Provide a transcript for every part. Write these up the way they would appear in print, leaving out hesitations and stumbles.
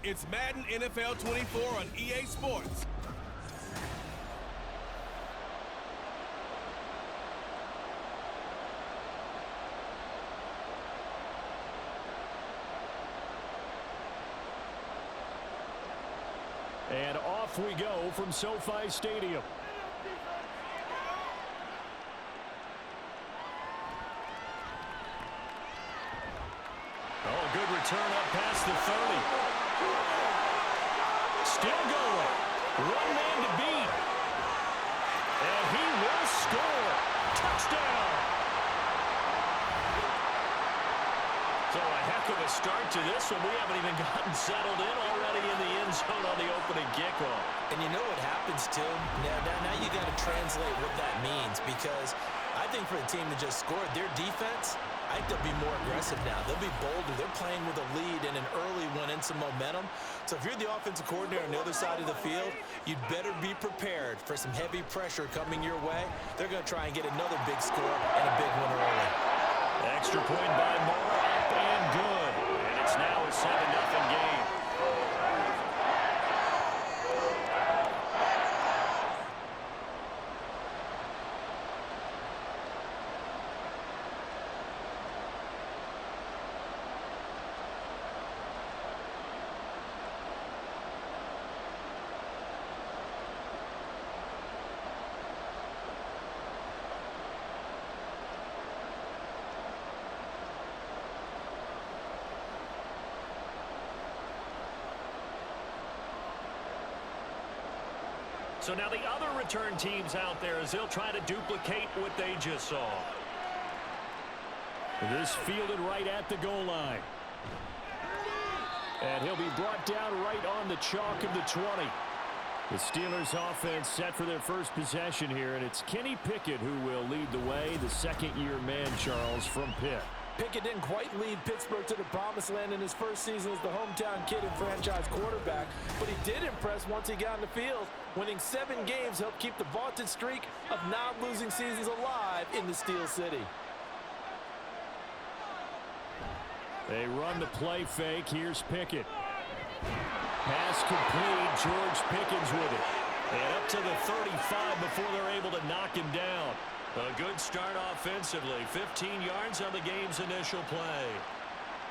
It's Madden NFL 24 on EA Sports. And off we go from SoFi Stadium. Oh, good return up past the 30. Still going. One man to beat. And he will score. Touchdown. So a heck of a start to this one. We haven't even gotten settled in already in the end zone on the opening kickoff. And you know what happens, too? Now you got to translate what that means, because I think for the team that just scored, their defense, I think they'll be more aggressive now. They'll be bolder. They're playing with a lead and an early one and some momentum. So if you're the offensive coordinator on the other side of the field, you'd better be prepared for some heavy pressure coming your way. They're going to try and get another big score and a big one early. Extra point by Moore, up and good. And it's now a 7-0 game. So now the other return teams out there as they'll try to duplicate what they just saw. This fielded right at the goal line. And he'll be brought down right on the chalk of the 20. The Steelers offense set for their first possession here, and it's Kenny Pickett who will lead the way, the second-year man, Charles, from Pitt. Pickett didn't quite lead Pittsburgh to the promised land in his first season as the hometown kid and franchise quarterback, but he did impress once he got in the field. Winning 7 games helped keep the vaunted streak of non-losing seasons alive in the Steel City. They run the play fake. Here's Pickett. Pass complete. George Pickens with it. And up to the 35 before they're able to knock him down. A good start offensively. 15 yards on the game's initial play.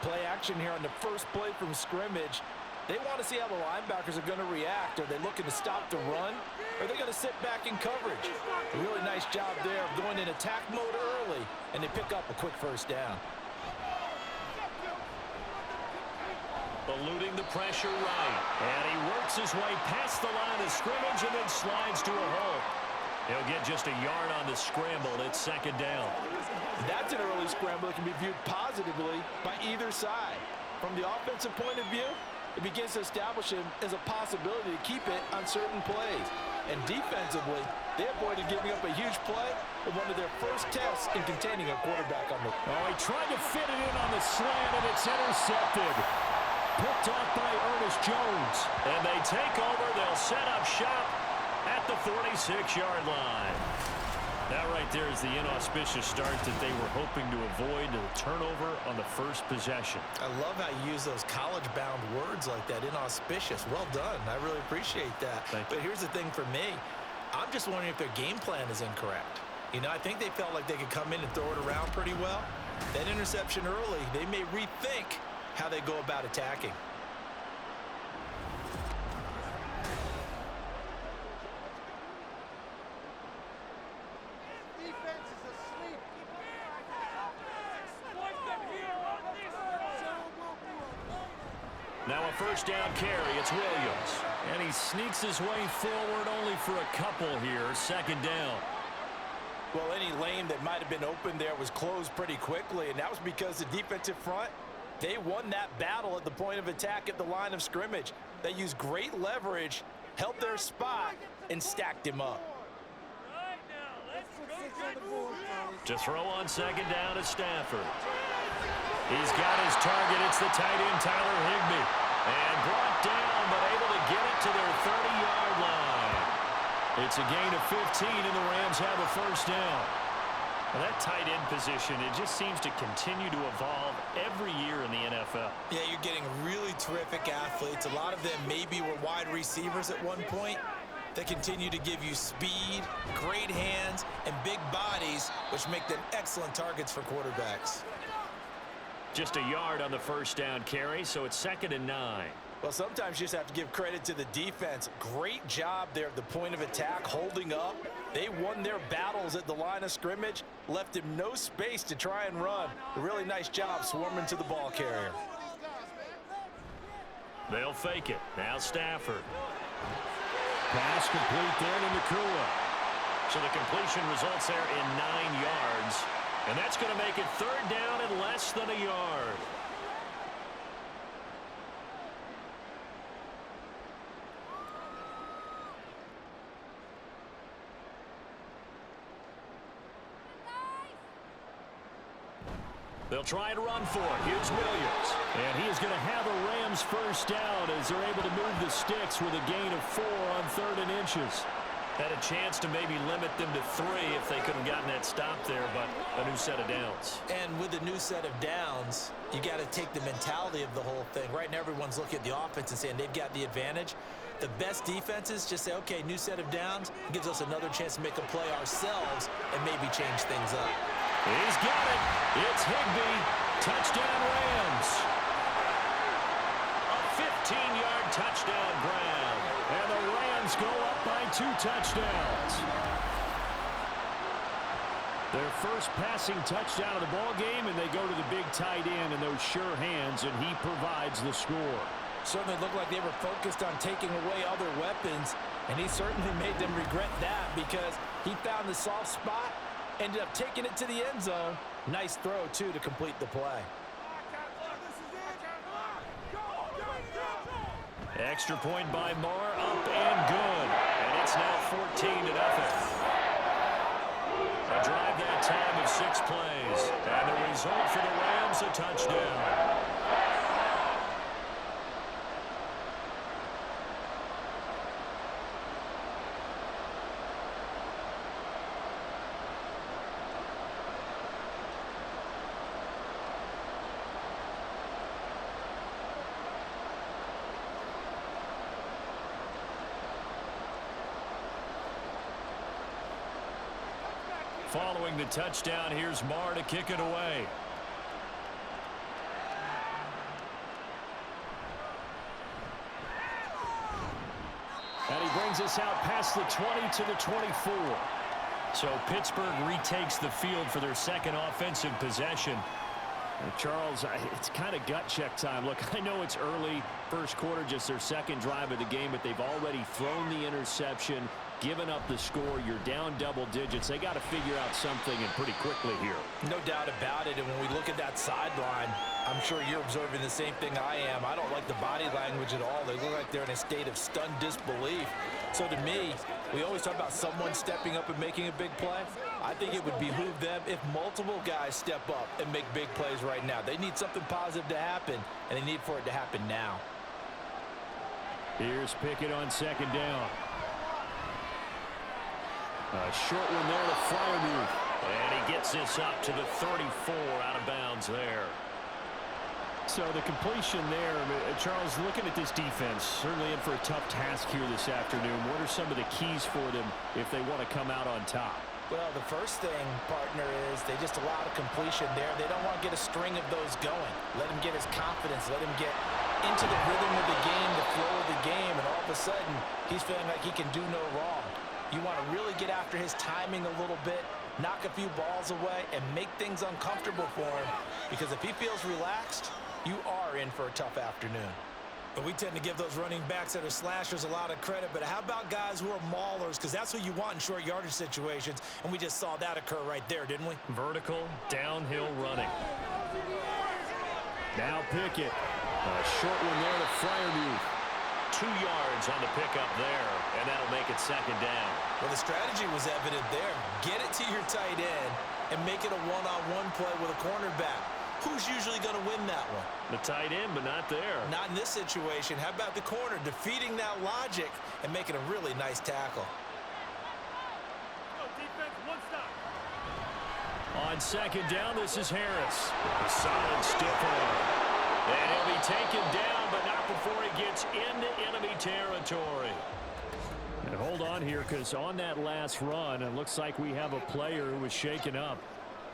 Play action here on the first play from scrimmage. They want to see how the linebackers are going to react. Are they looking to stop the run? Or are they going to sit back in coverage? A really nice job there of going in attack mode early, and they pick up a quick first down. Eluding the pressure right. And he works his way past the line of scrimmage and then slides to a hole. He'll get just a yard on the scramble. It's second down. That's an early scramble that can be viewed positively by either side. From the offensive point of view, it begins to establish him as a possibility to keep it on certain plays. And defensively, they avoided giving up a huge play with one of their first tests in containing a quarterback on the... Oh, he tried to fit it in on the slant, and it's intercepted. Picked off by Ernest Jones. And they take over. They'll set up shop at the 46-yard line. That right there is the inauspicious start that they were hoping to avoid, the turnover on the first possession. I love how you use those college-bound words like that, inauspicious. Well done. I really appreciate that. But here's the thing for me. I'm just wondering if their game plan is incorrect. You know, I think they felt like they could come in and throw it around pretty well. That interception early, they may rethink how they go about attacking. Now a first down carry. It's Williams. And he sneaks his way forward only for a couple here. Second down. Well, any lane that might have been open there was closed pretty quickly, and that was because the defensive front, they won that battle at the point of attack at the line of scrimmage. They used great leverage, held their spot, and stacked him up. To throw on second down is Stafford. He's got his target. It's the tight end, Tyler Higbee. And brought down, but able to get it to their 30-yard line. It's a gain of 15, and the Rams have a first down. Well, that tight end position, it just seems to continue to evolve every year in the NFL. Yeah, you're getting really terrific athletes. A lot of them maybe were wide receivers at one point. They continue to give you speed, great hands, and big bodies, which make them excellent targets for quarterbacks. Just a yard on the first down carry, so it's 2nd and 9. Well, sometimes you just have to give credit to the defense. Great job there at the point of attack, holding up. They won their battles at the line of scrimmage, left him no space to try and run. A really nice job swarming to the ball carrier. They'll fake it. Now Stafford. Pass complete there to Nakua. So the completion results there in 9 yards. And that's going to make it 3rd down and less than a yard. They'll try and run for it. Here's Williams. And he is going to have a Rams first down as they're able to move the sticks with a gain of 4 on 3rd and inches. Had a chance to maybe limit them to 3 if they could have gotten that stop there, but a new set of downs. And with a new set of downs, you got to take the mentality of the whole thing. Right now, everyone's looking at the offense and saying they've got the advantage. The best defenses just say, okay, new set of downs. It gives us another chance to make a play ourselves and maybe change things up. He's got it. It's Higbee. Touchdown Rams. A 15-yard touchdown Brown. And the Rams go up by 2 touchdowns. Their first passing touchdown of the ball game, and they go to the big tight end in those sure hands, and he provides the score. Certainly looked like they were focused on taking away other weapons, and he certainly made them regret that because he found the soft spot, ended up taking it to the end zone. Nice throw, too, to complete the play. Extra point by Marr, up and good. And it's now 14-0. A drive that time of 6 plays. And the result for the Rams, a touchdown. Following the touchdown, here's Marr to kick it away. And he brings us out past the 20 to the 24. So Pittsburgh retakes the field for their second offensive possession. And Charles, it's kind of gut check time. Look, I know it's early, first quarter, just their second drive of the game, but they've already thrown the interception, given up the score. You're down double digits. They got to figure out something, and pretty quickly here. No doubt about it. And when we look at that sideline, I'm sure you're observing the same thing I am. I don't like the body language at all. They look like they're in a state of stunned disbelief. So to me, we always talk about someone stepping up and making a big play. I think it would behoove them if multiple guys step up and make big plays right now. They need something positive to happen, and they need for it to happen now. Here's Pickett on second down. A short one there to Freiermuth. And he gets this up to the 34, out of bounds there. So the completion there, Charles, looking at this defense, certainly in for a tough task here this afternoon. What are some of the keys for them if they want to come out on top? Well, the first thing, partner, is they just allow the completion there. They don't want to get a string of those going. Let him get his confidence. Let him get into the rhythm of the game, the flow of the game, and all of a sudden, he's feeling like he can do no wrong. You want to really get after his timing a little bit, knock a few balls away, and make things uncomfortable for him. Because if he feels relaxed, you are in for a tough afternoon. But we tend to give those running backs that are slashers a lot of credit. But how about guys who are maulers? Because that's what you want in short yardage situations. And we just saw that occur right there, didn't we? Vertical, downhill running. Now Pickett. A short one there to Freiermuth. 2 yards on the pickup there. And that'll make it second down. Well, the strategy was evident there. Get it to your tight end and make it a one-on-one play with a cornerback. Who's usually going to win that one? The tight end, but not there. Not in this situation. How about the corner defeating that logic and making a really nice tackle? Go defense, one stop. On second down, this is Harris. A solid stiff arm. And he'll be taken down, but not before he gets into enemy territory. And hold on here, because on that last run, it looks like we have a player who was shaken up.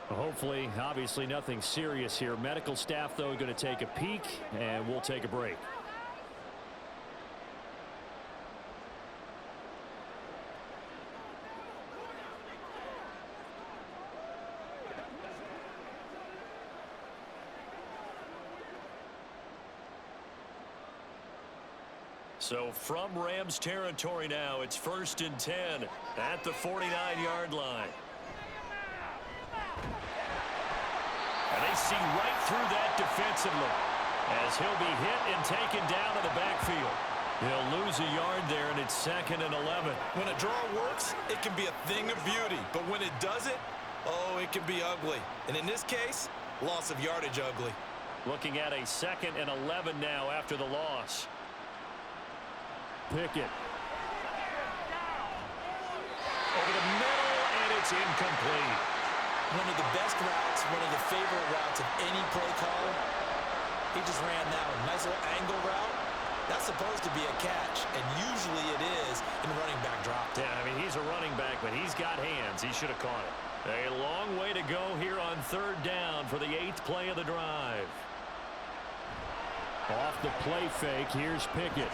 Hopefully, obviously nothing serious here. Medical staff, though, going to take a peek, and we'll take a break. So from Rams territory now, it's 1st and 10 at the 49-yard line. And they see right through that defensively as he'll be hit and taken down in the backfield. He'll lose a yard there, and it's 2nd and 11. When a draw works, it can be a thing of beauty. But when it doesn't, oh, it can be ugly. And in this case, loss of yardage ugly. Looking at a 2nd and 11 now after the loss. Pickett. Over the middle, and it's incomplete. One of the best routes, one of the favorite routes of any play caller. He just ran that one. Nice little angle route. That's supposed to be a catch, and usually it is in running back drop. Yeah, I mean, he's a running back, but he's got hands. He should have caught it. A long way to go here on 3rd down for the 8th play of the drive. Off the play fake, here's Pickett.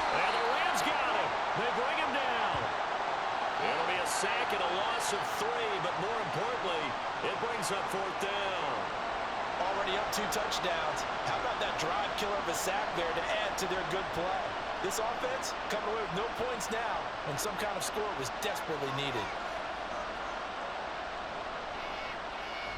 And the Rams got him. They bring him down. It'll be a sack and a loss of 3, but more importantly, it brings up 4th down. Already up 2 touchdowns. How about that drive killer of a sack there to add to their good play? This offense coming away with no points now, and some kind of score was desperately needed.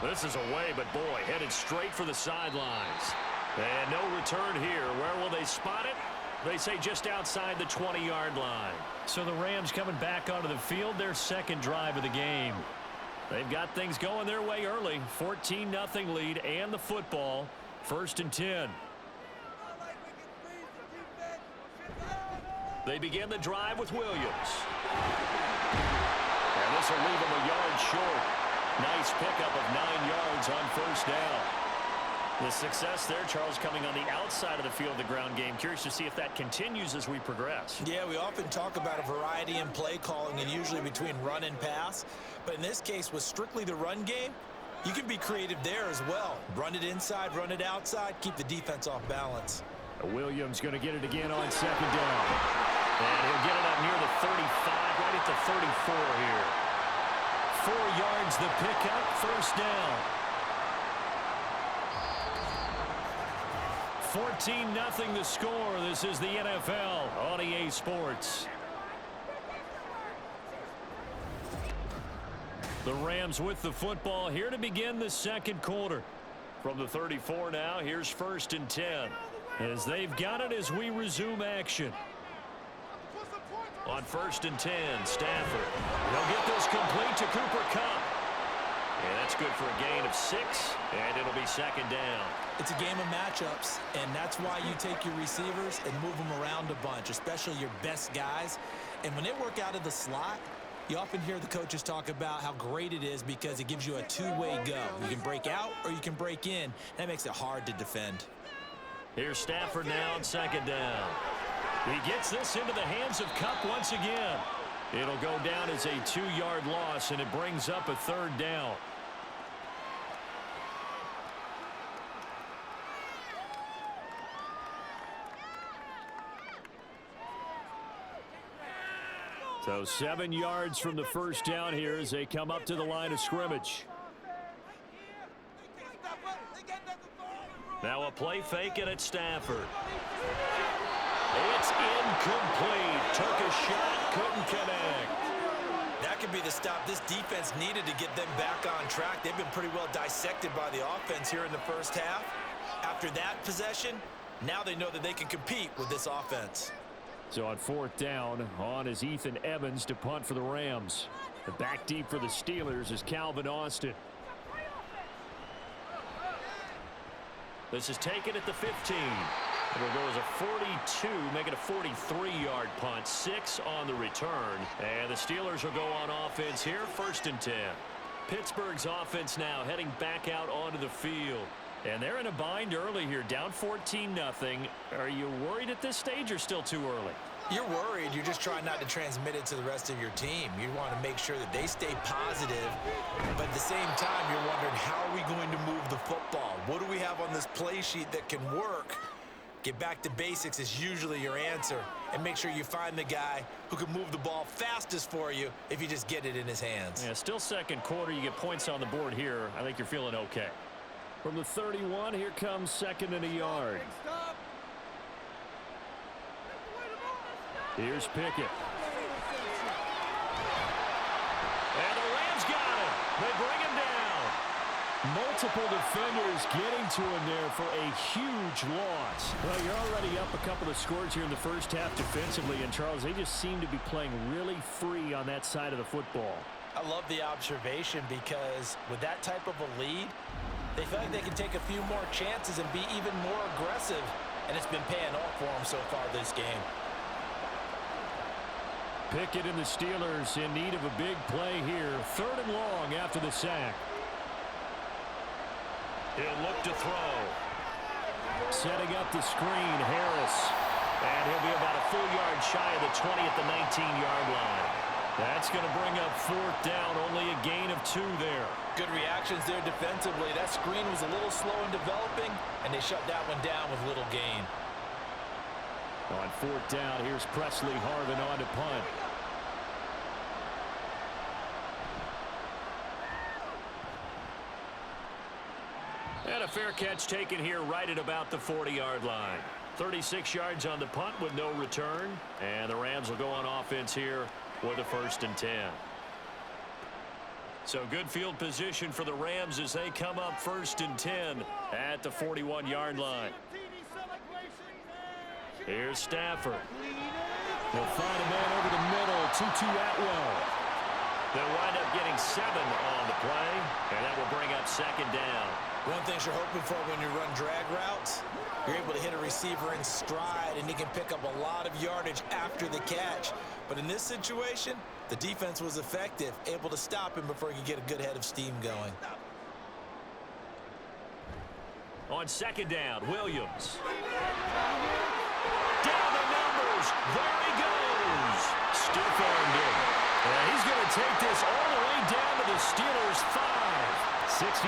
This is away, but boy, headed straight for the sidelines. And no return here. Where will they spot it? They say just outside the 20-yard line. So the Rams coming back onto the field, their 2nd drive of the game. They've got things going their way early. 14-0 lead and the football. 1st and 10. They begin the drive with Williams. And this will leave them a yard short. Nice pickup of 9 yards on 1st down. The success there, Charles, coming on the outside of the field, the ground game. Curious to see if that continues as we progress. Yeah, we often talk about a variety in play calling and usually between run and pass. But in this case, with strictly the run game, you can be creative there as well. Run it inside, run it outside, keep the defense off balance. Williams going to get it again on 2nd down. And he'll get it up near the 35, right at the 34 here. 4 yards the pickup, 1st down. 14-0 the score. This is the NFL on EA Sports. The Rams with the football here to begin the 2nd quarter. From the 34 now, here's 1st and 10. As they've got it as we resume action. On 1st and 10, Stafford. They'll get this complete to Cooper Kupp. And that's good for a gain of 6, and it'll be 2nd down. It's a game of matchups, and that's why you take your receivers and move them around a bunch, especially your best guys. And when they work out of the slot, you often hear the coaches talk about how great it is because it gives you a 2-way go. You can break out or you can break in. That makes it hard to defend. Here's Stafford now on 2nd down. He gets this into the hands of Kupp once again. It'll go down as a 2-yard loss, and it brings up a 3rd down. So 7 yards from the 1st down here as they come up to the line of scrimmage. Now a play fake, and it's Stafford. It's incomplete. Took a shot, couldn't connect. That could be the stop this defense needed to get them back on track. They've been pretty well dissected by the offense here in the 1st half. After that possession, now they know that they can compete with this offense. So on 4th down, on is Ethan Evans to punt for the Rams. The back deep for the Steelers is Calvin Austin. This is taken at the 15. It'll go as a 42, make it a 43-yard punt. 6 on the return. And the Steelers will go on offense here, 1st and 10. Pittsburgh's offense now heading back out onto the field. And they're in a bind early here, down 14-0. Are you worried at this stage or still too early? You're worried. You're just trying not to transmit it to the rest of your team. You want to make sure that they stay positive, but at the same time, you're wondering, how are we going to move the football? What do we have on this play sheet that can work? Get back to basics is usually your answer, and make sure you find the guy who can move the ball fastest for you if you just get it in his hands. Yeah, still second quarter. You get points on the board here. I think you're feeling okay. From the 31, here comes 2nd and a yard. Here's Pickett. And the Rams got him. They bring him down. Multiple defenders getting to him there for a huge loss. Well, you're already up a couple of scores here in the first half defensively, and Charles, they just seem to be playing really free on that side of the football. I love the observation, because with that type of a lead, they feel like they can take a few more chances and be even more aggressive, and it's been paying off for them so far this game. Pickett and the Steelers in need of a big play here. 3rd and long after the sack. He'll look to throw. Setting up the screen, Harris. And he'll be about a full yard shy of the 20 at the 19-yard line. That's going to bring up 4th down, only a gain of 2 there. Good reactions there defensively. That screen was a little slow in developing, and they shut that one down with little gain. On 4th down, here's Presley Harvin on to punt. And a fair catch taken here right at about the 40-yard line. 36 yards on the punt with no return. And the Rams will go on offense here with a 1st and 10. So good field position for the Rams as they come up 1st and 10 at the 41-yard line. Here's Stafford. He'll find a man over the middle. 2-2 Atwell. They'll wind up getting 7 on the play, and that will bring up 2nd down. One thing you're hoping for when you run drag routes, you're able to hit a receiver in stride, and he can pick up a lot of yardage after the catch. But in this situation, the defense was effective, able to stop him before he could get a good head of steam going. On 2nd down, Williams. Down the numbers. There he goes. Stiff-armed him. And he's going to take this all the way down to the Steelers' 5. 67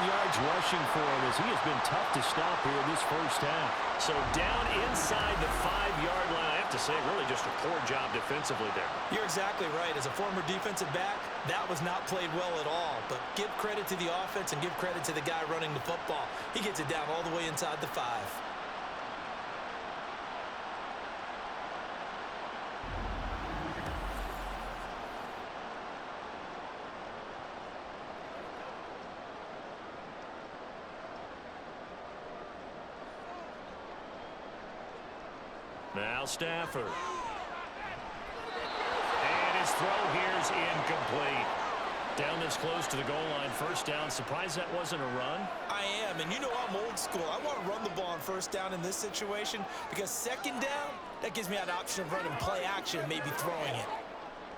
yards rushing for him, as he has been tough to stop here in this first half. So down inside the 5-yard line. I have to say, really just a poor job defensively there. You're exactly right. As a former defensive back, that was not played well at all. But give credit to the offense and give credit to the guy running the football. He gets it down all the way inside the 5. Now Stafford. And his throw here is incomplete. Down this close to the goal line, 1st down. Surprised that wasn't a run? I am, and you know I'm old school. I want to run the ball on 1st down in this situation, because 2nd down, that gives me an option of running play action, maybe throwing it.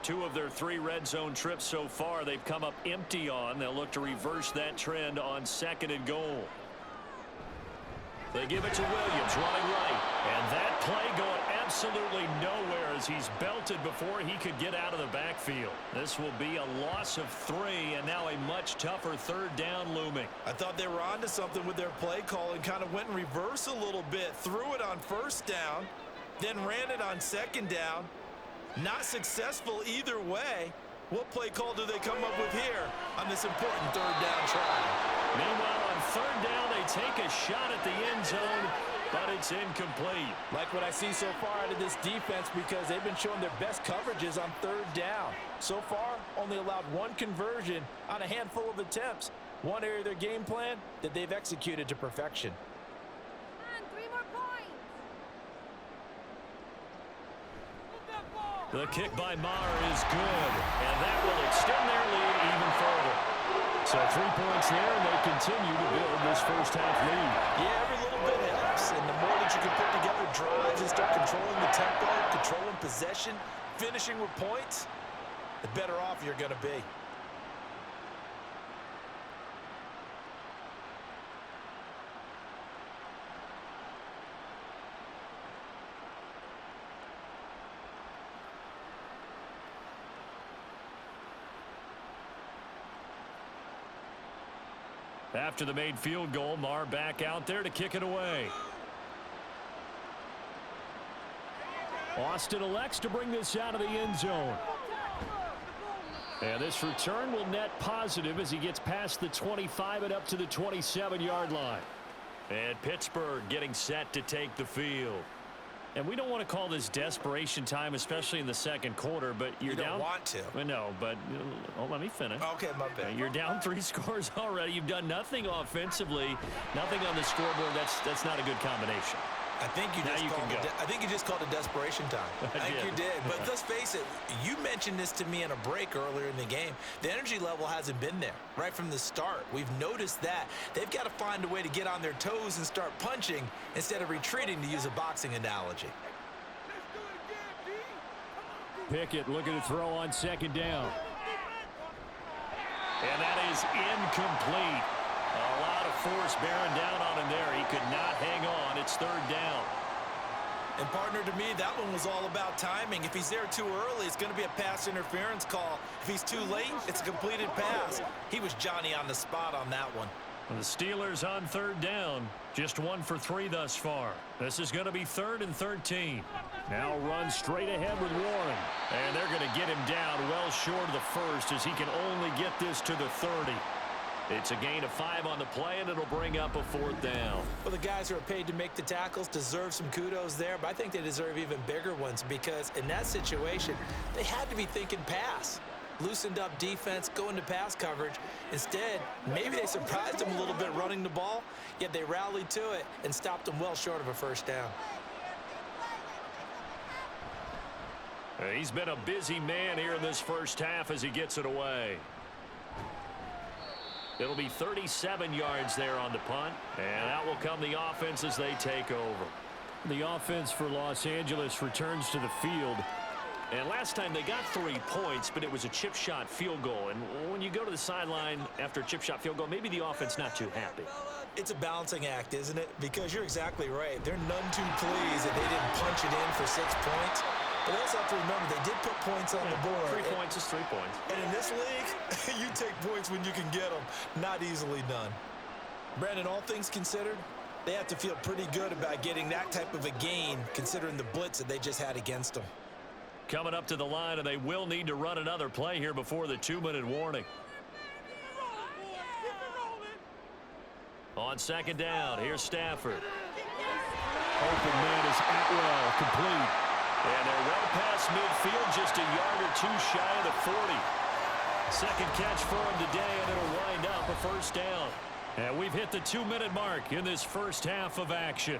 2 of their 3 red zone trips so far, they've come up empty on. They'll look to reverse that trend on 2nd and goal. They give it to Williams, running right. And that play going absolutely nowhere as he's belted before he could get out of the backfield. This will be a loss of 3, and now a much tougher 3rd down looming. I thought they were onto something with their play call and kind of went in reverse a little bit. Threw it on 1st down, then ran it on 2nd down. Not successful either way. What play call do they come up with here on this important 3rd down try? Meanwhile, on 3rd down, they take a shot at the end zone, but it's incomplete. Like what I see so far out of this defense, because they've been showing their best coverages on 3rd down. So far, only allowed 1 conversion on a handful of attempts. One area of their game plan that they've executed to perfection. And 3 more points. The kick by Maher is good, and that will extend their lead even further. So 3 points there, and they continue to build this first half lead. Yeah, every little bit helps, and the more that you can put together drives and start controlling the tempo, controlling possession, finishing with points, the better off you're going to be. After the made field goal, Marr back out there to kick it away. Austin elects to bring this out of the end zone. And this return will net positive as he gets past the 25 and up to the 27-yard line. And Pittsburgh getting set to take the field. And we don't want to call this desperation time, especially in the second quarter, but you're down. You don't want to. No, but let me finish. Okay, my bad. You're down 3 scores already. You've done nothing offensively, nothing on the scoreboard. That's not a good combination. I think you just called it desperation time. I think you did. But let's face it, you mentioned this to me in a break earlier in the game. The energy level hasn't been there right from the start. We've noticed that. They've got to find a way to get on their toes and start punching instead of retreating, to use a boxing analogy. Pickett looking to throw on second down. And that is incomplete. A lot of force bearing down on him there. He could not hang on. It's third down. And, partner, to me, that one was all about timing. If he's there too early, it's going to be a pass interference call. If he's too late, it's a completed pass. He was Johnny on the spot on that one. The Steelers on third down. Just 1 for 3 thus far. This is going to be 3rd and 13. Now run straight ahead with Warren. And they're going to get him down well short of the first as he can only get this to the 30. It's a gain of 5 on the play, and it'll bring up a 4th down. Well, the guys who are paid to make the tackles deserve some kudos there, but I think they deserve even bigger ones because in that situation, they had to be thinking pass. Loosened up defense, going to pass coverage. Instead, maybe they surprised him a little bit running the ball, yet they rallied to it and stopped him well short of a first down. He's been a busy man here in this first half as he gets it away. It'll be 37 yards there on the punt, and out will come the offense as they take over. The offense for Los Angeles returns to the field. And last time they got 3 points, but it was a chip shot field goal. And when you go to the sideline after a chip shot field goal, maybe the offense not too happy. It's a balancing act, isn't it? Because you're exactly right. They're none too pleased that they didn't punch it in for 6 points. But they also have to remember they did put points on the board. 3 points is 3 points. And in this league, you take points when you can get them. Not easily done. Brandon, all things considered, they have to feel pretty good about getting that type of a gain considering the blitz that they just had against them. Coming up to the line, and they will need to run another play here before the 2-minute warning. On second down, here's Stafford. Open man is Atwell, complete. And they're well past midfield, just a yard or 2 shy of the 40. Second catch for him today, and it'll wind up a first down. And we've hit the 2-minute mark in this first half of action.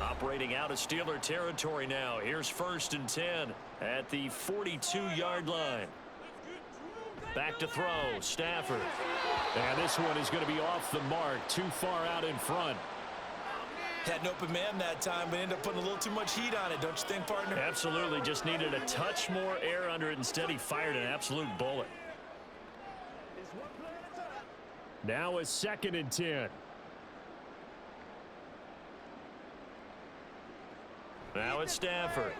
Operating out of Steeler territory now. Here's 1st and 10 at the 42-yard line. Back to throw, Stafford. And this one is going to be off the mark, too far out in front. Had an open man that time, but ended up putting a little too much heat on it, don't you think, partner? Absolutely. Just needed a touch more air under it. Instead, he fired an absolute bullet. Now a 2nd and 10. Now it's Stafford.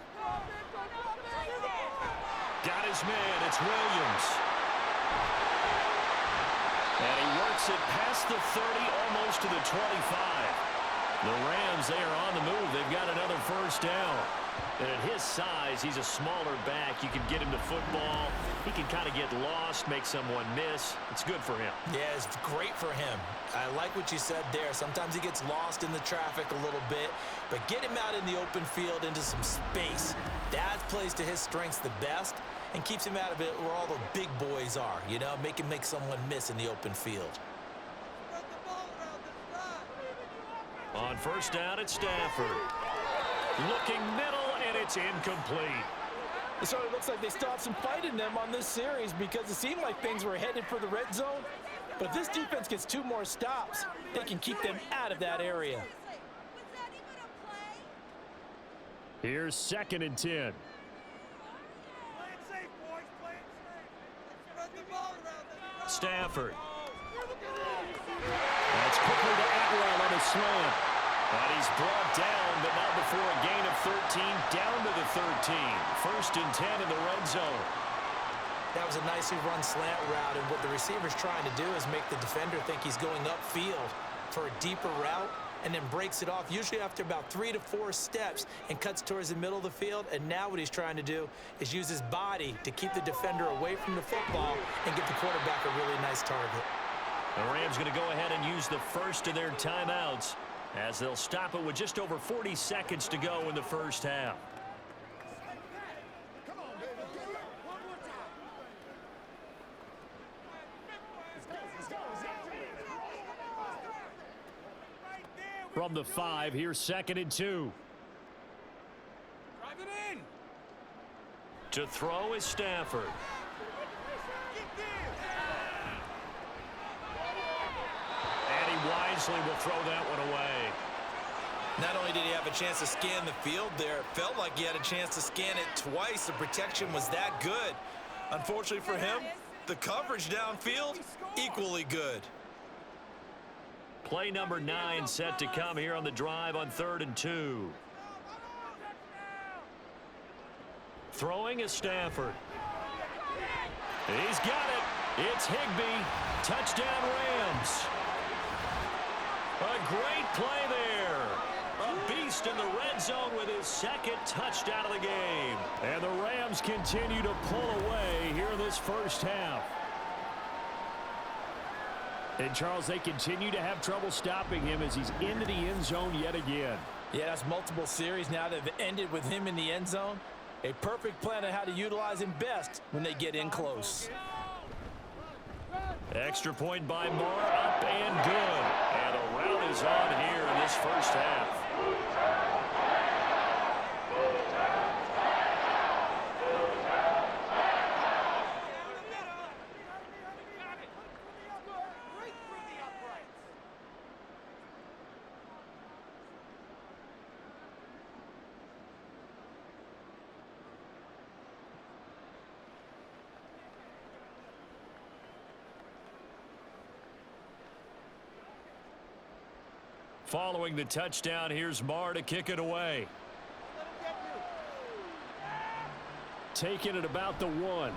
Got his man. It's Williams. And he works it past the 30, almost to the 25. The Rams, they are on the move. They've got another first down. And at his size, he's a smaller back. You can get him to football. He can kind of get lost, make someone miss. It's good for him. Yeah, it's great for him. I like what you said there. Sometimes he gets lost in the traffic a little bit, but get him out in the open field into some space. That plays to his strengths the best and keeps him out of it where all the big boys are, you know, make him make someone miss in the open field. On first down, it's Stafford. Looking middle, and it's incomplete. It sort of looks like they still have some fight in them on this series because it seemed like things were headed for the red zone. But if this defense gets 2 more stops, they can keep them out of that area. Here's 2nd and 10. Stafford. That's quickly to Atwell on a slant. And he's brought down, but not before a gain of 13, down to the 13. 1st and 10 in the red zone. That was a nicely run slant route, and what the receiver's trying to do is make the defender think he's going upfield for a deeper route, and then breaks it off, usually after about 3 to 4 steps, and cuts towards the middle of the field. And now what he's trying to do is use his body to keep the defender away from the football and get the quarterback a really nice target. The Rams going to go ahead and use the first of their timeouts as they'll stop it with just over 40 seconds to go in the first half. From the 5, here's 2nd and 2. Drive it in. To throw is Stafford. And he wisely will throw that one away. Not only did he have a chance to scan the field there, it felt like he had a chance to scan it twice. The protection was that good. Unfortunately for him, the coverage downfield, equally good. Play number 9 set to come here on the drive on 3rd and 2. Throwing is Stafford. He's got it. It's Higbee. Touchdown Rams. A great play there. A beast in the red zone with his 2nd touchdown of the game. And the Rams continue to pull away here in this first half. And, Charles, they continue to have trouble stopping him as he's into the end zone yet again. Yeah, that's multiple series now that have ended with him in the end zone. A perfect plan on how to utilize him best when they get in close. Extra point by Moore, up and good. And a rout is on here in this first half. Following the touchdown, here's Marr to kick it away. Taking it about the 1.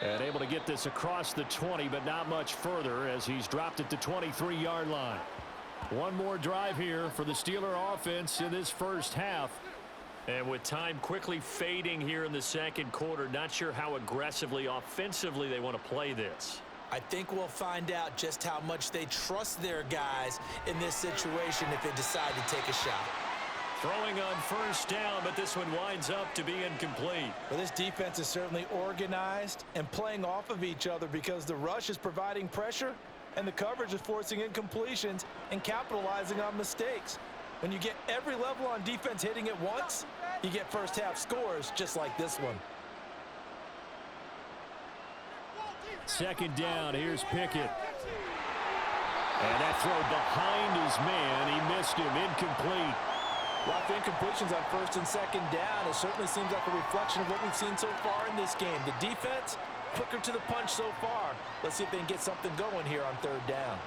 And able to get this across the 20, but not much further as he's dropped at the 23-yard line. One more drive here for the Steeler offense in this first half. And with time quickly fading here in the second quarter, not sure how aggressively, offensively they want to play this. I think we'll find out just how much they trust their guys in this situation if they decide to take a shot. Throwing on first down, but this one winds up to be incomplete. Well, this defense is certainly organized and playing off of each other because the rush is providing pressure and the coverage is forcing incompletions and capitalizing on mistakes. When you get every level on defense hitting at once, you get first half scores just like this one. 2nd down, here's Pickett. And that throw behind his man, he missed him, incomplete. A lot of incompletions on 1st and 2nd down. It certainly seems like a reflection of what we've seen so far in this game. The defense, quicker to the punch so far. Let's see if they can get something going here on 3rd down.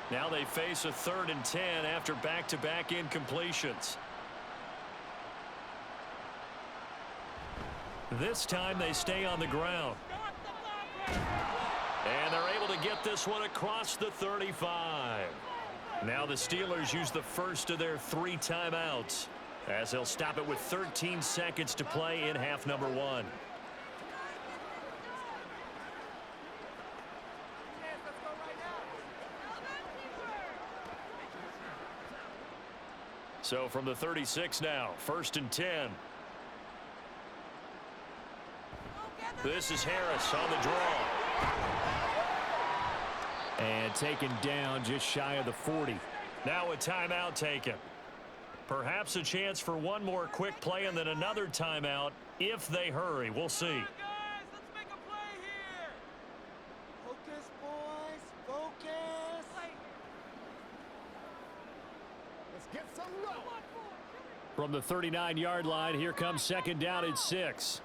Now they face a 3rd and 10 after back-to-back incompletions. This time they stay on the ground. And they're able to get this one across the 35. Now the Steelers use the first of their 3 timeouts as they'll stop it with 13 seconds to play in half number 1. So from the 36 now, 1st and 10. This is Harris on the draw. And taken down just shy of the 40. Now a timeout taken. Perhaps a chance for one more quick play and then another timeout if they hurry. We'll see. Guys, let's make a play here. Focus, boys. Focus. Let's get some love. From the 39-yard line, here comes 2nd down and 6.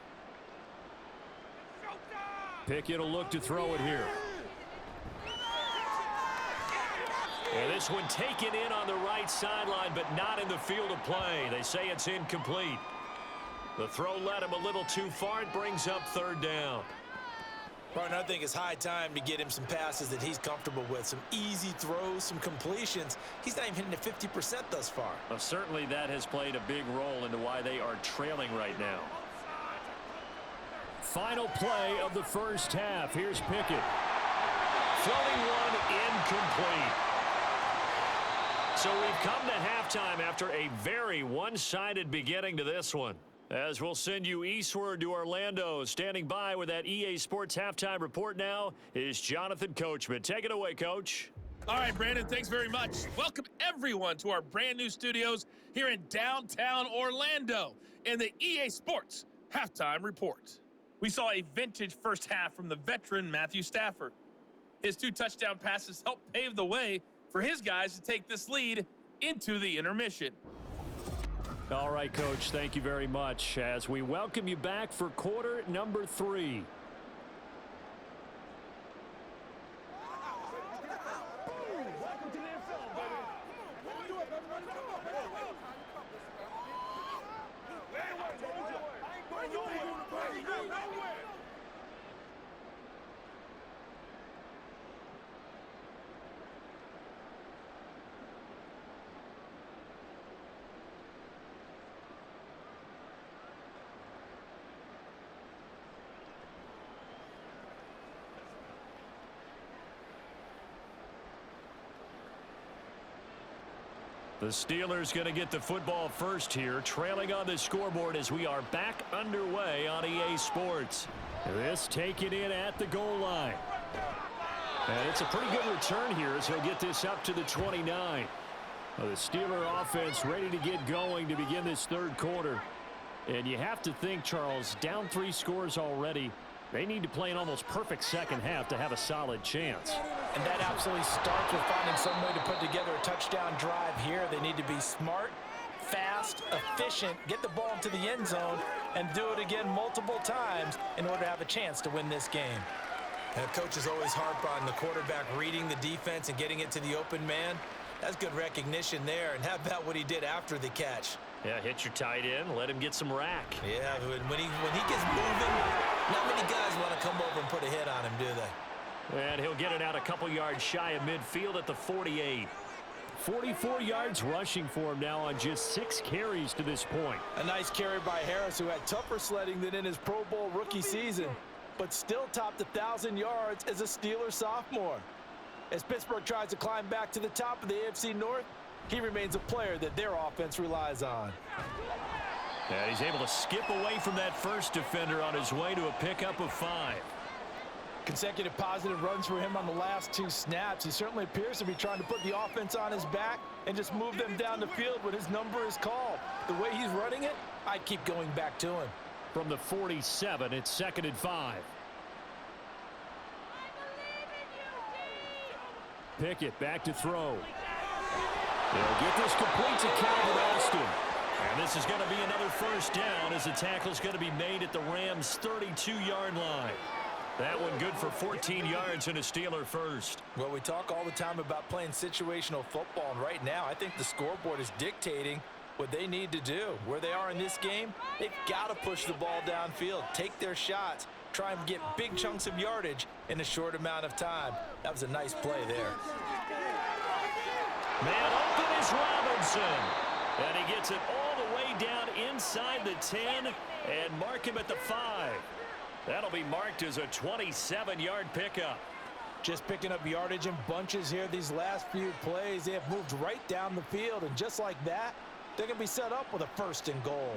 Pickett will look to throw it here. And this one taken in on the right sideline, but not in the field of play. They say it's incomplete. The throw led him a little too far. It brings up third down. Partner, I think it's high time to get him some passes that he's comfortable with. Some easy throws, some completions. He's not even hitting at 50% thus far. Well, certainly that has played a big role into why they are trailing right now. Final play of the first half. Here's Pickett. Floating one, incomplete. So we've come to halftime after a very one-sided beginning to this one. As we'll send you eastward to Orlando. Standing by with that EA Sports halftime report now is Jonathan Coachman. Take it away, Coach. All right, Brandon, thanks very much. Welcome, everyone, to our brand-new studios here in downtown Orlando in the EA Sports halftime report. We saw a vintage first half from the veteran Matthew Stafford. His 2 touchdown passes helped pave the way for his guys to take this lead into the intermission. All right, Coach, thank you very much as we welcome you back for quarter number 3. The Steelers going to get the football first here, trailing on the scoreboard as we are back underway on EA Sports. This taken in at the goal line. And it's a pretty good return here as he'll get this up to the 29. Well, the Steeler offense ready to get going to begin this third quarter. And you have to think, Charles, down 3 scores already. They need to play an almost perfect second half to have a solid chance. And that absolutely starts with finding some way to put together a touchdown drive here. They need to be smart, fast, efficient, get the ball into the end zone, and do it again multiple times in order to have a chance to win this game. And coaches always harp on the quarterback reading the defense and getting it to the open man. That's good recognition there. And how about what he did after the catch? Yeah, hit your tight end, let him get some rack. Yeah, when he gets moving, not many guys want to come over and put a hit on him, do they? And he'll get it out a couple yards shy of midfield at the 48. 44 yards rushing for him now on just 6 carries to this point. A nice carry by Harris, who had tougher sledding than in his Pro Bowl rookie season, but still topped 1,000 yards as a Steeler sophomore. As Pittsburgh tries to climb back to the top of the AFC North, he remains a player that their offense relies on. And he's able to skip away from that first defender on his way to a pickup of 5. Consecutive positive runs for him on the last 2 snaps. He certainly appears to be trying to put the offense on his back and just move them down the field when his number is called. The way he's running it, I'd keep going back to him. From the 47, it's 2nd and 5. Pickett back to throw. They'll get this complete to Calvin Austin. And this is going to be another first down as the tackle's going to be made at the Rams' 32-yard line. That one good for 14 yards and a Steeler first. Well, we talk all the time about playing situational football, and right now I think the scoreboard is dictating what they need to do. Where they are in this game, they've got to push the ball downfield, take their shots, try and get big chunks of yardage in a short amount of time. That was a nice play there. Man open is Robinson. And he gets it all the way down inside the 10 and mark him at the 5. That'll be marked as a 27-yard pickup. Just picking up yardage in bunches here these last few plays. They have moved right down the field, and just like that, they're going to be set up with a 1st and goal.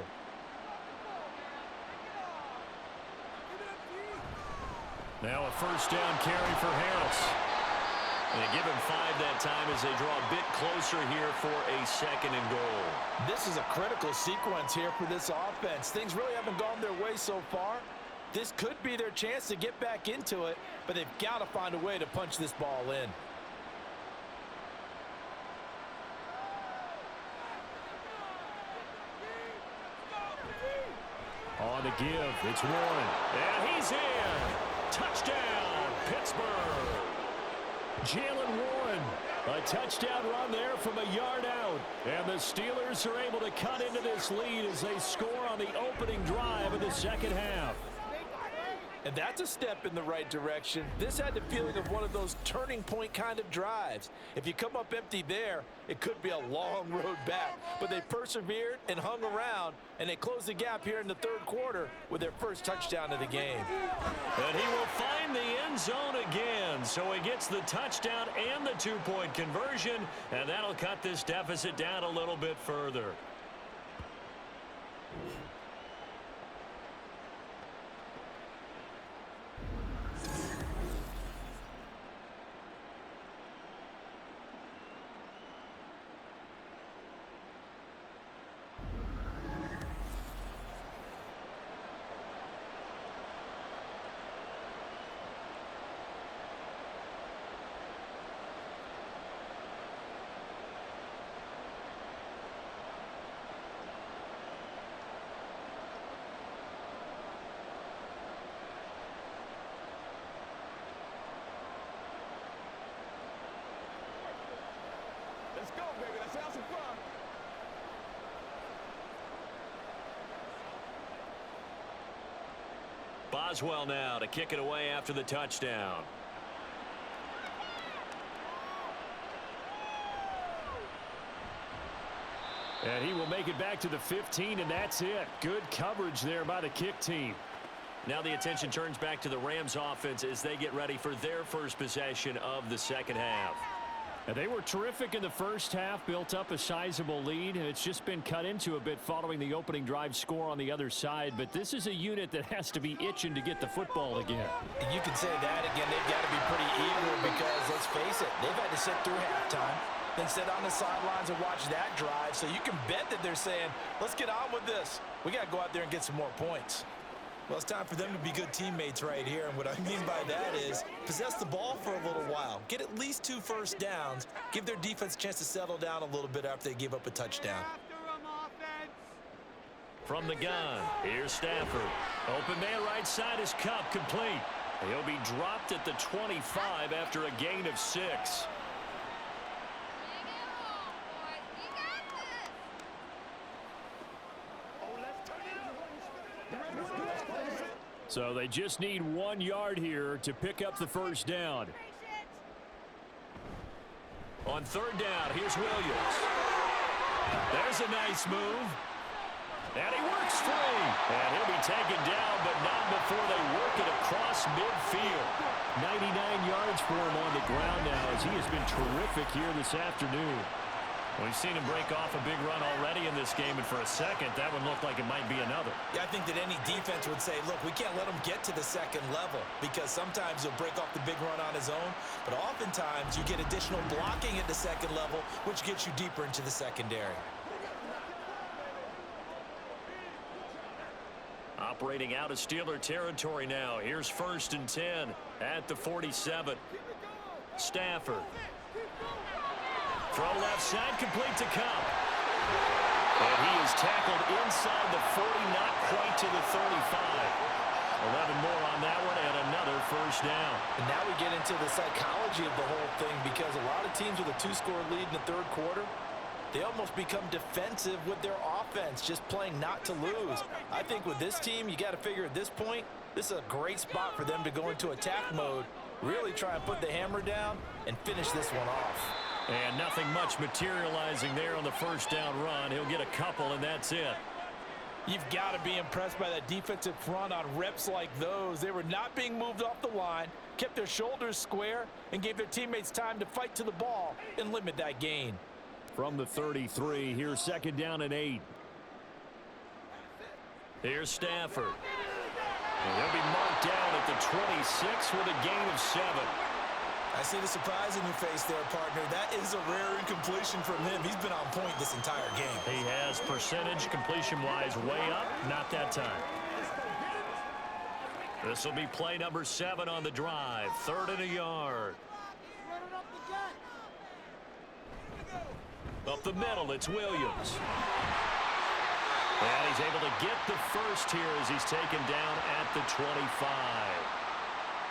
Now a first down carry for Harris. And they give him 5 that time as they draw a bit closer here for a 2nd and goal. This is a critical sequence here for this offense. Things really haven't gone their way so far. This could be their chance to get back into it, but they've got to find a way to punch this ball in. On the give, it's Warren. And he's in. Touchdown, Pittsburgh. Jalen Warren A touchdown run there from a yard out. And the Steelers are able to cut into this lead as they score on the opening drive of the second half. And that's a step in the right direction. This had the feeling of one of those turning point kind of drives. If you come up empty there, it could be a long road back. But they persevered and hung around, and they closed the gap here in the third quarter with their first touchdown of the game. And he will find the end zone again. So he gets the touchdown and the two-point conversion, and that'll cut this deficit down a little bit further. Let's go, baby. Let's have some fun. Boswell now to kick it away after the touchdown. And he will make it back to the 15, and that's it. Good coverage there by the kick team. Now the attention turns back to the Rams offense as they get ready for their first possession of the second half. And they were terrific in the first half, built up a sizable lead, and it's just been cut into a bit following the opening drive score on the other side. But this is a unit that has to be itching to get the football again. And you can say that again. They've got to be pretty eager because, let's face it, they've had to sit through halftime, then sit on the sidelines and watch that drive. So you can bet that they're saying, let's get on with this. We got to go out there and get some more points. Well, it's time for them to be good teammates right here. And what I mean by that is possess the ball for a little while. Get at least 2 first downs. Give their defense a chance to settle down a little bit after they give up a touchdown. From the gun, here's Stafford. Open man right side is Cup, complete. He'll be dropped at the 25 after a gain of 6. So they just need 1 yard here to pick up the first down. On third down, here's Williams. There's a nice move. And he works free. And he'll be taken down, but not before they work it across midfield. 99 yards for him on the ground now as he has been terrific here this afternoon. We've seen him break off a big run already in this game, and for a second, that one looked like it might be another. Yeah, I think that any defense would say, look, we can't let him get to the second level because sometimes he'll break off the big run on his own, but oftentimes you get additional blocking at the second level, which gets you deeper into the secondary. Operating out of Steeler territory now. Here's 1st and 10 at the 47. Stafford. Throw left side, complete to Cup. And he is tackled inside the 40, not quite to the 35. 11 more on that one, and another first down. And now we get into the psychology of the whole thing because a lot of teams with a 2-score lead in the third quarter, they almost become defensive with their offense, just playing not to lose. I think with this team, you got to figure at this point, this is a great spot for them to go into attack mode, really try and put the hammer down and finish this one off. And nothing much materializing there on the first down run. He'll get a couple, and that's it. You've got to be impressed by that defensive front on reps like those. They were not being moved off the line, kept their shoulders square, and gave their teammates time to fight to the ball and limit that gain. From the 33, here's 2nd down and 8. Here's Stafford. And he'll be marked down at the 26 with a gain of 7. I see the surprise in your face there, partner. That is a rare incompletion from him. He's been on point this entire game. He has percentage completion-wise way up, not that time. This will be play number 7 on the drive. 3rd and a yard. Up the middle, it's Williams. And he's able to get the first here as he's taken down at the 25.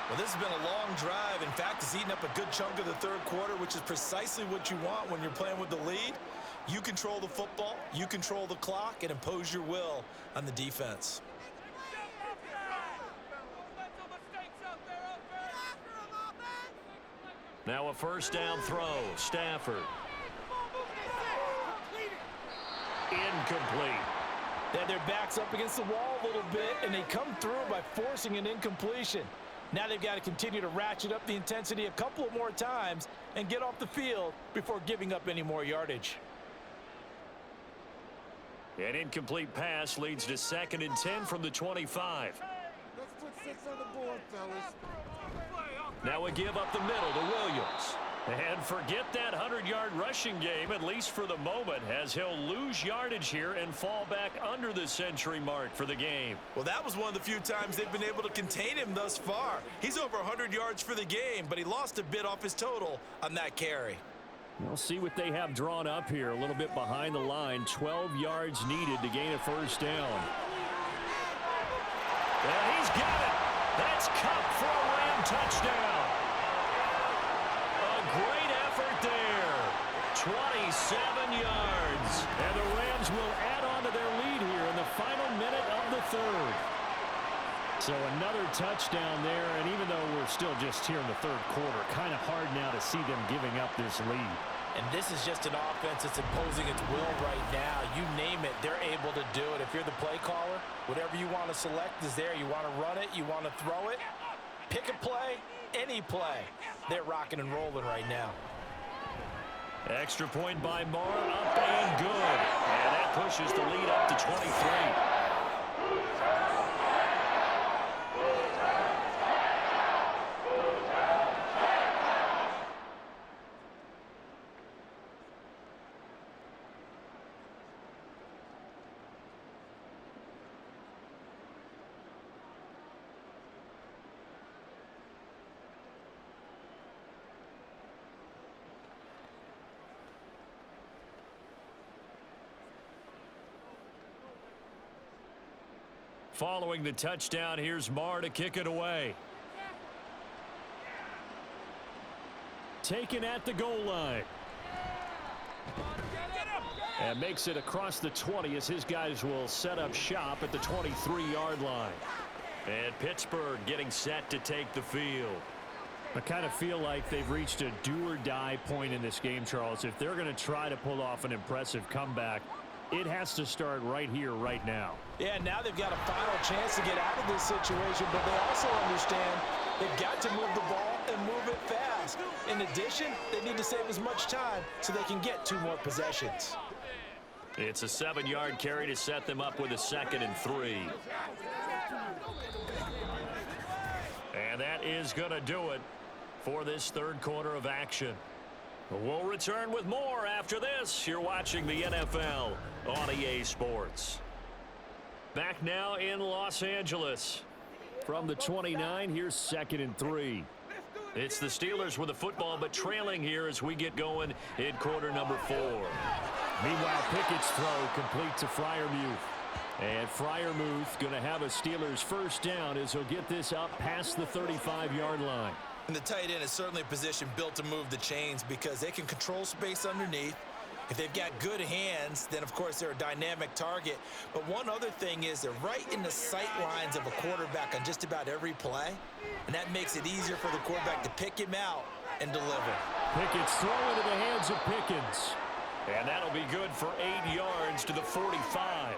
Well, this has been a long drive. In fact, it's eaten up a good chunk of the third quarter, which is precisely what you want when you're playing with the lead. You control the football, you control the clock, and impose your will on the defense. Now a first down throw. Stafford. Incomplete. They their backs up against the wall a little bit, and they come through by forcing an incompletion. Now they've got to continue to ratchet up the intensity a couple of more times and get off the field before giving up any more yardage. An incomplete pass leads to 2nd and 10 from the 25. Let's put 6 on the board, fellas. Now a give up the middle to Williams. And forget that 100-yard rushing game, at least for the moment, as he'll lose yardage here and fall back under the century mark for the game. Well, that was one of the few times they've been able to contain him thus far. He's over 100 yards for the game, but he lost a bit off his total on that carry. We'll see what they have drawn up here. A little bit behind the line. 12 yards needed to gain a first down. And he's got it. That's Cup for a Ram touchdown. A great effort there. 27 yards. And the Rams will add on to their lead here in the final minute of the third. So another touchdown there, and even though we're still just here in the third quarter, kind of hard now to see them giving up this lead. And this is just an offense that's imposing its will right now. You name it, they're able to do it. If you're the play caller, whatever you want to select is there. You want to run it, you want to throw it, pick a play, any play. They're rocking and rolling right now. Extra point by Marr, up and good. And that pushes the lead up to 23. Following the touchdown, here's Marr to kick it away. Taken at the goal line. And makes it across the 20 as his guys will set up shop at the 23-yard line. And Pittsburgh getting set to take the field. I kind of feel like they've reached a do-or-die point in this game, Charles. If they're going to try to pull off an impressive comeback, it has to start right here, right now. Yeah, now they've got a final chance to get out of this situation, but they also understand they've got to move the ball and move it fast. In addition, they need to save as much time so they can get 2 more possessions. It's a 7-yard carry to set them up with a 2nd and 3. And that is going to do it for this third quarter of action. We'll return with more after this. You're watching the NFL on EA Sports. Back now in Los Angeles. From the 29, here's 2nd and 3. It's the Steelers with the football, but trailing here as we get going in quarter number 4. Meanwhile, Pickett's throw complete to Freiermuth. And Freiermuth going to have a Steelers first down as he'll get this up past the 35-yard line. And the tight end is certainly a position built to move the chains because they can control space underneath. If they've got good hands, then, of course, they're a dynamic target. But one other thing is they're right in the sight lines of a quarterback on just about every play. And that makes it easier for the quarterback to pick him out and deliver. Pickett's throw into the hands of Pickens. And that'll be good for 8 yards to the 45.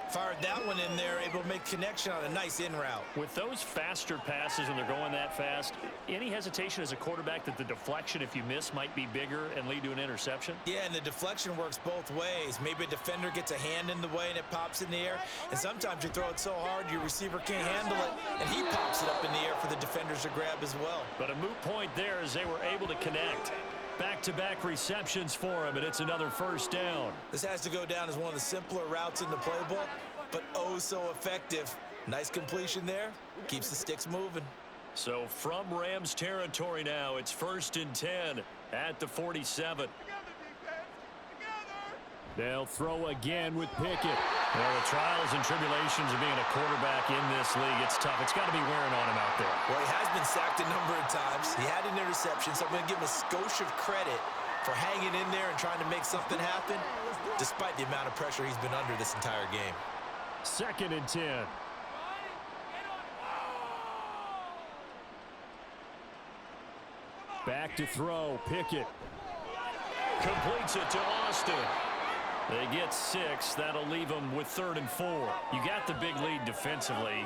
Fired that one in there, able to make connection on a nice in route. With those faster passes and they're going that fast, any hesitation as a quarterback that the deflection, if you miss, might be bigger and lead to an interception? Yeah, and the deflection works both ways. Maybe a defender gets a hand in the way and it pops in the air. And sometimes you throw it so hard your receiver can't handle it, and he pops it up in the air for the defenders to grab as well. But a moot point there as they were able to connect. Back-to-back receptions for him, and it's another first down. This has to go down as one of the simpler routes in the playbook, but oh so effective. Nice completion there. Keeps the sticks moving. So from Rams territory now, it's 1st and 10 at the 47. They'll throw again with Pickett. Well, the trials and tribulations of being a quarterback in this league, it's tough. It's got to be wearing on him out there. Well, he has been sacked a number of times. He had an interception, so I'm going to give him a skosh of credit for hanging in there and trying to make something happen, despite the amount of pressure he's been under this entire game. 2nd and 10. Back to throw. Pickett completes it to Austin. They get 6. That'll leave them with 3rd and 4. You got the big lead defensively.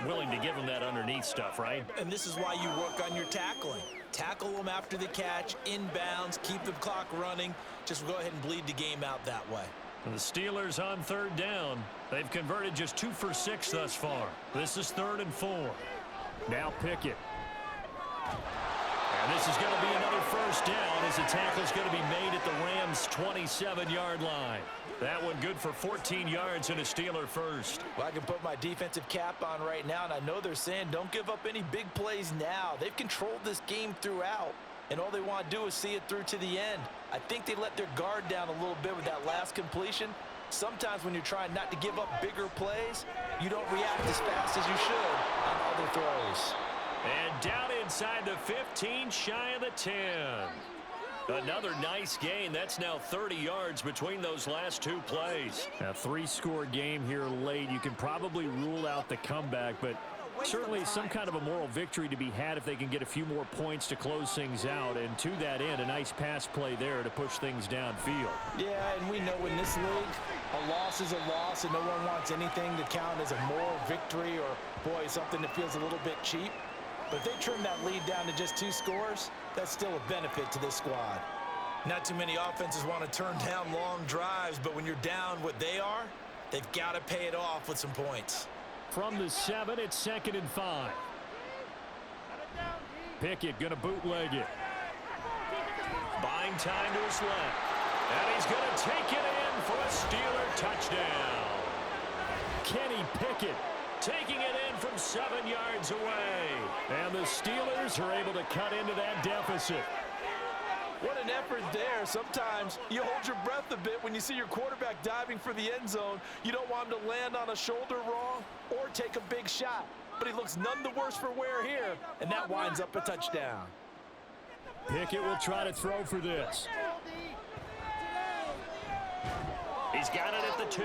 Willing to give them that underneath stuff, right? And this is why you work on your tackling. Tackle them after the catch, inbounds, keep the clock running. Just go ahead and bleed the game out that way. The Steelers on 3rd down. They've converted just 2 for 6 thus far. This is 3rd and 4. Now Pickett. And this is going to be another 1st down as the tackle is going to be made at the Rams' 27-yard line. That one good for 14 yards and a Steeler first. Well, I can put my defensive cap on right now, and I know they're saying don't give up any big plays now. They've controlled this game throughout, and all they want to do is see it through to the end. I think they let their guard down a little bit with that last completion. Sometimes when you're trying not to give up bigger plays, you don't react as fast as you should on other throws. And down inside the 15, shy of the 10. Another nice gain. That's now 30 yards between those last 2 plays. A 3-score game here late. You can probably rule out the comeback, but certainly some kind of a moral victory to be had if they can get a few more points to close things out. And to that end, a nice pass play there to push things downfield. Yeah, and we know in this league, a loss is a loss, and no one wants anything to count as a moral victory or, boy, something that feels a little bit cheap. But if they trim that lead down to just 2 scores, that's still a benefit to this squad. Not too many offenses want to turn down long drives, but when you're down what they are, they've got to pay it off with some points. From the 7, it's 2nd and 5. Pickett going to bootleg it. Buying time to his left. And he's going to take it in for a Steeler touchdown. Kenny Pickett taking it in from 7 yards away. And the Steelers are able to cut into that deficit. What an effort there. Sometimes you hold your breath a bit when you see your quarterback diving for the end zone. You don't want him to land on a shoulder wrong or take a big shot. But he looks none the worse for wear here, and that winds up a touchdown. Pickett will try to throw for this. He's got it at the 2.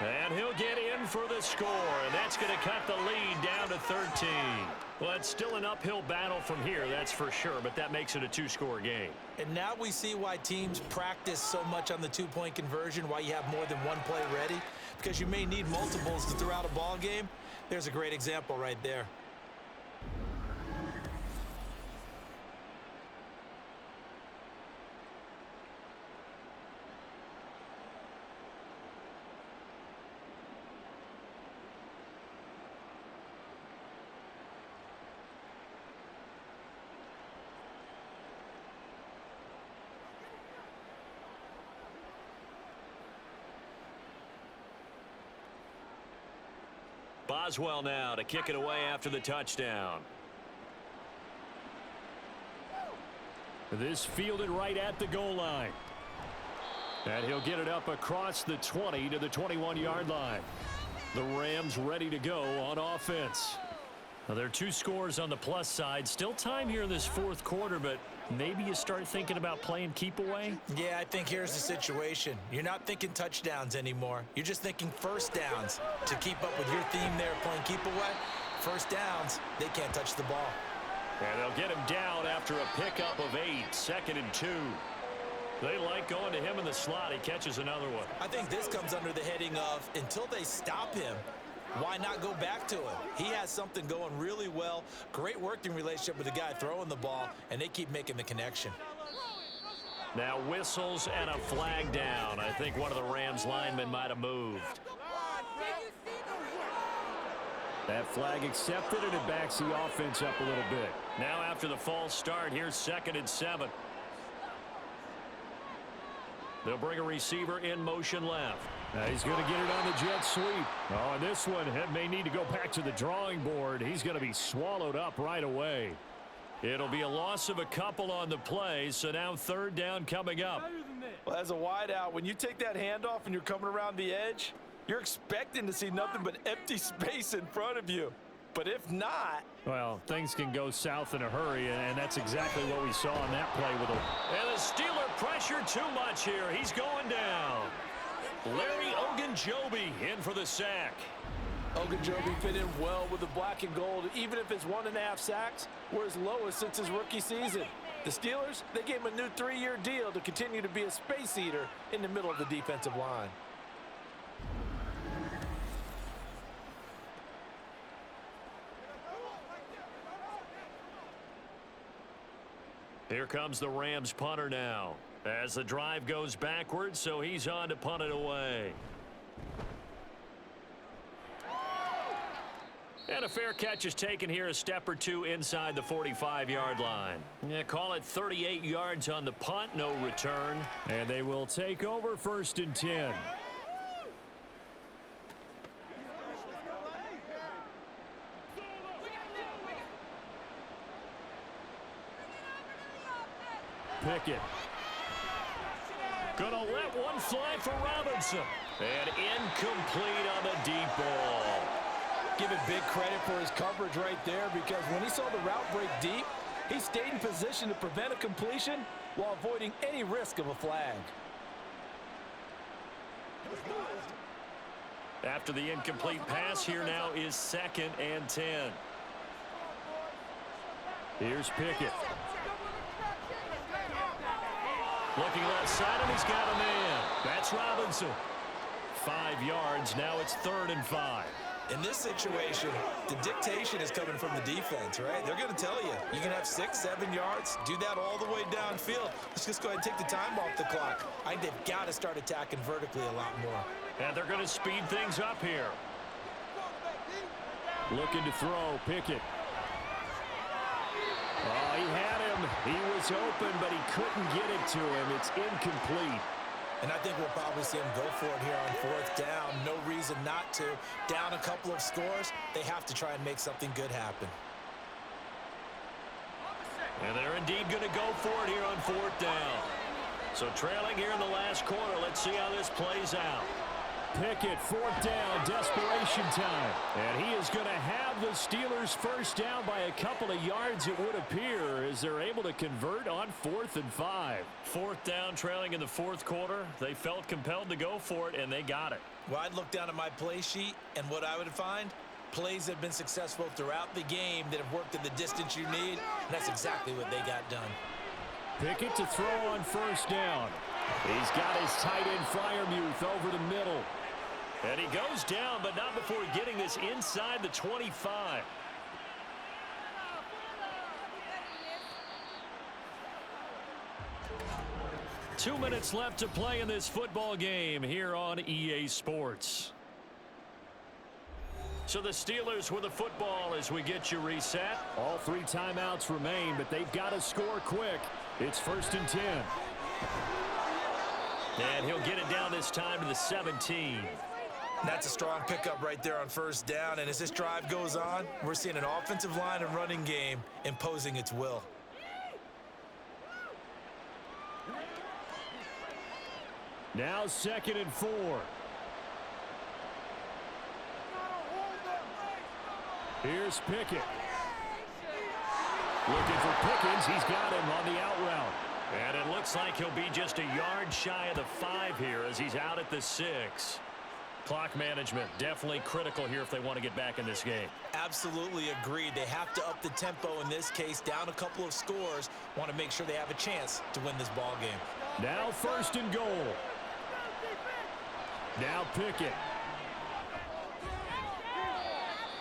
And he'll get in for the score. And that's going to cut the lead down to 13. Well, it's still an uphill battle from here, that's for sure. But that makes it a 2-score game. And now we see why teams practice so much on the 2-point conversion, why you have more than one play ready. Because you may need multiples to throw out a ball game. There's a great example right there. Boswell now to kick it away after the touchdown. This fielded right at the goal line. And he'll get it up across the 20 to the 21-yard line. The Rams ready to go on offense. Now, there are 2 scores on the plus side. Still time here in this 4th quarter, but maybe you start thinking about playing keep away? Yeah, I think here's the situation. You're not thinking touchdowns anymore. You're just thinking 1st downs. To keep up with your theme there, playing keep away, 1st downs, they can't touch the ball. And they'll get him down after a pickup of 8, 2nd and 2. They like going to him in the slot. He catches another one. I think this comes under the heading of until they stop him, why not go back to him? He has something going really well. Great working relationship with the guy throwing the ball, and they keep making the connection. Now whistles and a flag down. I think one of the Rams linemen might have moved. That flag accepted, and it backs the offense up a little bit. Now after the false start, here's 2nd and 7. They'll bring a receiver in motion left. Now he's going to get it on the jet sweep. Oh, and this one may need to go back to the drawing board. He's going to be swallowed up right away. It'll be a loss of a couple on the play, so now 3rd down coming up. Well, as a wideout, when you take that handoff and you're coming around the edge, you're expecting to see nothing but empty space in front of you. But if not... Well, things can go south in a hurry, and that's exactly what we saw in that play with him. And the Steeler pressure too much here. He's going down. Larry Ogunjobi in for the sack. Ogunjobi fit in well with the black and gold, even if his 1.5 sacks were his lowest since his rookie season. The Steelers, they gave him a new 3-year deal to continue to be a space eater in the middle of the defensive line. Here comes the Rams punter now as the drive goes backwards, so he's on to punt it away. And a fair catch is taken here, a step or two inside the 45-yard line. Yeah, call it 38 yards on the punt, no return. And they will take over 1st and 10. Pickett. Gonna let one fly for Robinson. And incomplete on the deep ball. Give it big credit for his coverage right there, because when he saw the route break deep, he stayed in position to prevent a completion while avoiding any risk of a flag. After the incomplete pass, here now is 2nd and 10. Here's Pickett. Looking left side, and he's got a man. That's Robinson. 5 yards. Now it's 3rd and 5. In this situation, the dictation is coming from the defense, right? They're going to tell you, you can have 6, 7 yards, do that all the way downfield. Let's just go ahead and take the time off the clock. I think they've got to start attacking vertically a lot more. And they're going to speed things up here. Looking to throw, Pickett. Oh, he had him. He was open, but he couldn't get it to him. It's incomplete. And I think we'll probably see him go for it here on 4th down. No reason not to. Down a couple of scores, they have to try and make something good happen. And they're indeed going to go for it here on 4th down. So trailing here in the last quarter. Let's see how this plays out. Pickett, 4th down, desperation time. And he is going to have the Steelers first down by a couple of yards, it would appear, as they're able to convert on 4th and 5. 4th down, trailing in the 4th quarter. They felt compelled to go for it, and they got it. Well, I'd look down at my play sheet, and what I would find, plays that have been successful throughout the game that have worked at the distance you need, and that's exactly what they got done. Pickett to throw on 1st down. He's got his tight end Freiermuth over the middle. And he goes down, but not before getting this inside the 25. Two minutes left to play in this football game here on EA Sports. So the Steelers with the football as we get you reset. All 3 timeouts remain, but they've got to score quick. It's 1st and 10. And he'll get it down this time to the 17. That's a strong pickup right there on 1st down, and as this drive goes on, we're seeing an offensive line and running game imposing its will. Now 2nd and 4. Here's Pickett. Looking for Pickens. He's got him on the out route. And it looks like he'll be just a yard shy of the 5 here as he's out at the 6. Clock management definitely critical here if they want to get back in this game. Absolutely agreed. They have to up the tempo in this case, down a couple of scores. Want to make sure they have a chance to win this ball game. Now 1st and goal. Now Pickett.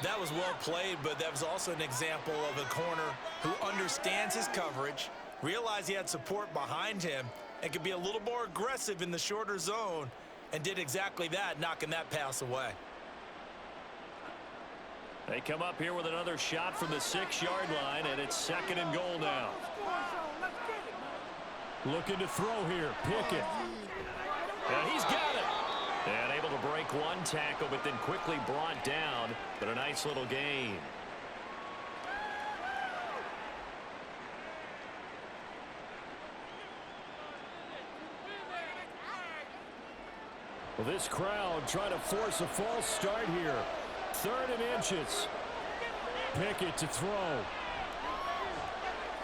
That was well played, but that was also an example of a corner who understands his coverage, realized he had support behind him, and could be a little more aggressive in the shorter zone, and did exactly that, knocking that pass away. They come up here with another shot from the 6-yard line, and it's 2nd and goal now. Looking to throw here, Pickett. And he's got it. And able to break one tackle, but then quickly brought down. But a nice little gain. Well, this crowd trying to force a false start here. 3rd and inches. Pickett to throw.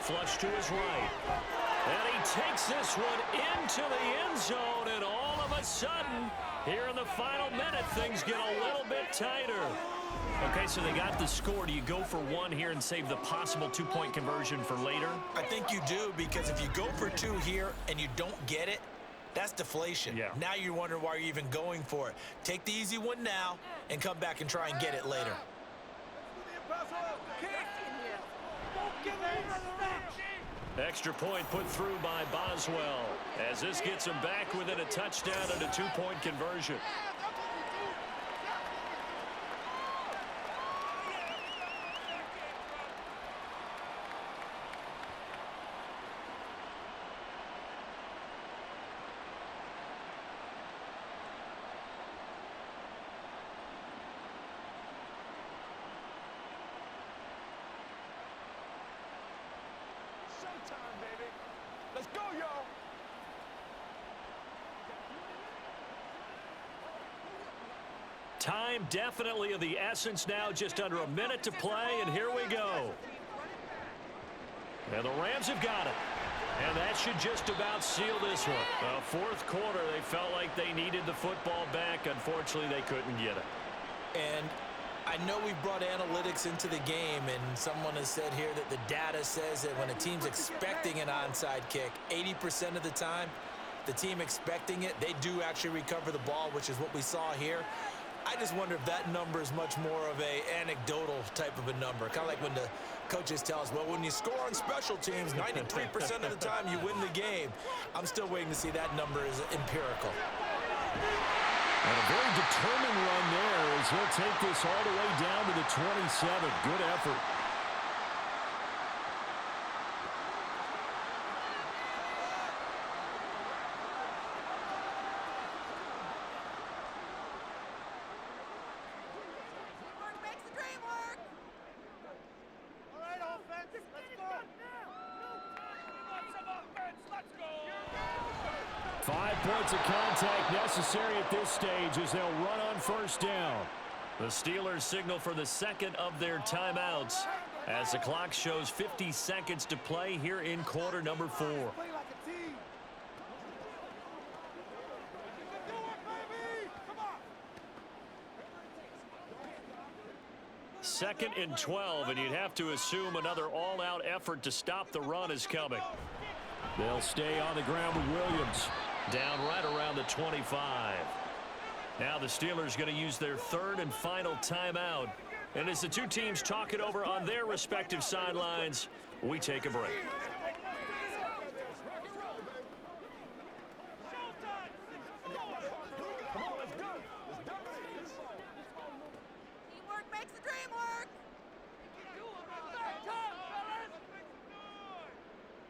Flush to his right. And he takes this one into the end zone, and all of a sudden, here in the final minute, things get a little bit tighter. Okay, so they got the score. Do you go for one here and save the possible 2-point conversion for later? I think you do, because if you go for 2 here and you don't get it, that's deflation. Yeah. Now you wonder why you're even going for it. Take the easy one now and come back and try and get it later. Extra point put through by Boswell as this gets him back within a touchdown and a 2-point conversion. Showtime, baby. Let's go, y'all. Time definitely of the essence now, just under a minute to play, and here we go. And the Rams have got it. And that should just about seal this one. The 4th quarter, they felt like they needed the football back. Unfortunately, they couldn't get it. And I know we brought analytics into the game, and someone has said here that the data says that when a team's expecting an onside kick, 80% of the time, the team expecting it, they do actually recover the ball, which is what we saw here. I just wonder if that number is much more of a anecdotal type of a number. Kind of like when the coaches tell us, well, when you score on special teams, 93% of the time you win the game. I'm still waiting to see that number is empirical. And a very determined run there as he'll take this all the way down to the 27. Good effort. Makes the dream work. All right, offense, let's go. 5 points of contact necessary at this stage as they'll run on 1st down. The Steelers signal for the 2nd of their timeouts as the clock shows 50 seconds to play here in quarter number 4. Play like a team. You can do it, baby. Come on. 2nd and 12, and you'd have to assume another all-out effort to stop the run is coming. They'll stay on the ground with Williams. Down right around the 25. Now the Steelers going to use their 3rd and final timeout. And as the two teams talk it over on their respective sidelines, we take a break. Teamwork makes the dream work.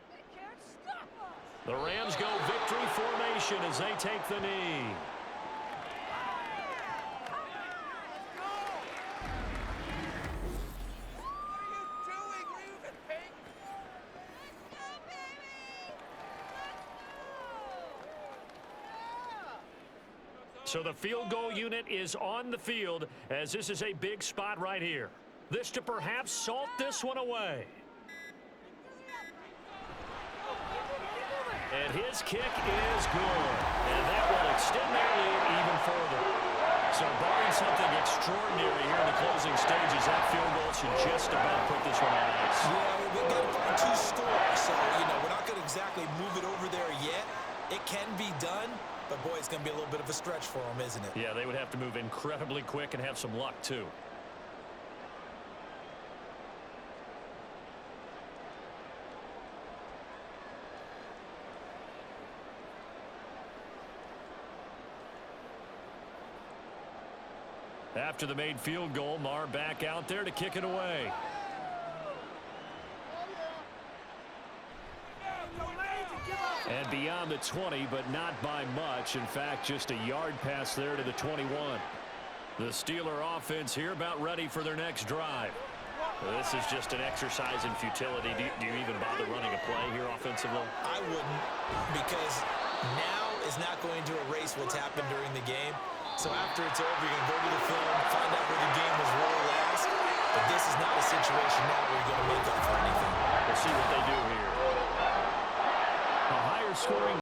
They can't stop us. The Rams go victory formation as they take the knee. So the field goal unit is on the field as this is a big spot right here. This to perhaps salt this one away. And his kick is good. And that will extend their lead even further. So barring something extraordinary here in the closing stages, that field goal should just about put this one on ice. Yeah, we've got to find 2 scores, so, we're not going to exactly move it over there yet. It can be done, but, boy, it's going to be a little bit of a stretch for them, isn't it? Yeah, they would have to move incredibly quick and have some luck, too. After the made field goal, Marr back out there to kick it away. And beyond the 20, but not by much. In fact, just a yard pass there to the 21. The Steeler offense here about ready for their next drive. Well, this is just an exercise in futility. Do you even bother running a play here offensively? I wouldn't, because now is not going to erase what's happened during the game. So after it's over, you're going to go to the film, find out where the game was really last. But this is not a situation now where you're going to make up for anything. We'll see what they do here. A higher scoring